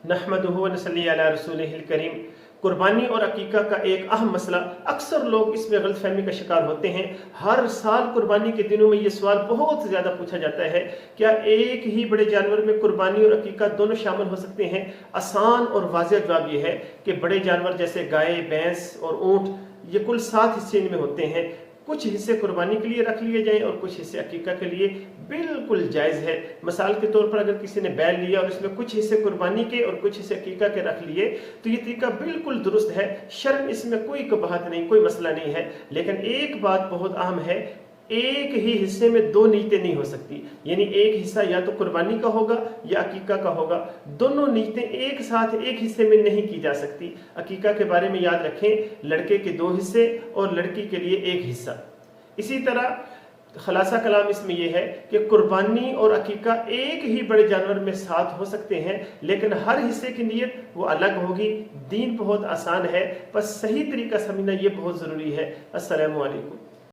नहमदुहु व नसल्ली अला रसूलिहिल करीम। कुर्बानी और अकीका का एक अहम मसला, अक्सर लोग इसमें गलतफहमी का शिकार होते हैं। हर साल कुर्बानी के दिनों में ये सवाल बहुत ज़्यादा पूछा जाता है, क्या एक ही बड़े जानवर में कुर्बानी और अकीका दोनों शामिल हो सकते हैं? आसान और वाज़ेह जवाब ये है कि बड़े जानवर जैसे गाय, भैंस और ऊँट, ये कुल 7 हिस्से इनमें होते हैं। कुछ हिस्से कुर्बानी के लिए रख लिए जाएं और कुछ हिस्से अकीका के लिए, बिल्कुल जायज़ है। मिसाल के तौर पर अगर किसी ने बैल लिया और इसमें कुछ हिस्से कुर्बानी के और कुछ हिस्से अकीका के रख लिए तो ये तरीका बिल्कुल दुरुस्त है, शर्म इसमें कोई कबाहत नहीं, कोई मसला नहीं है। लेकिन एक बात बहुत अहम है, एक ही हिस्से में 2 नीयतें नहीं हो सकती। यानी एक हिस्सा या तो कुर्बानी का होगा या अकीका का होगा, दोनों नीयतें एक साथ एक हिस्से में नहीं की जा सकती। अकीका के बारे में याद रखें, लड़के के 2 हिस्से और लड़की के लिए 1 हिस्सा। इसी तरह खलासा कलाम इसमें यह है कि कुर्बानी और अकीका एक ही बड़े जानवर में साथ हो सकते हैं, लेकिन हर हिस्से की नीयत वो अलग होगी। दीन बहुत आसान है, बस सही तरीका समझना ये बहुत ज़रूरी है। अस्सलामु अलैकुम।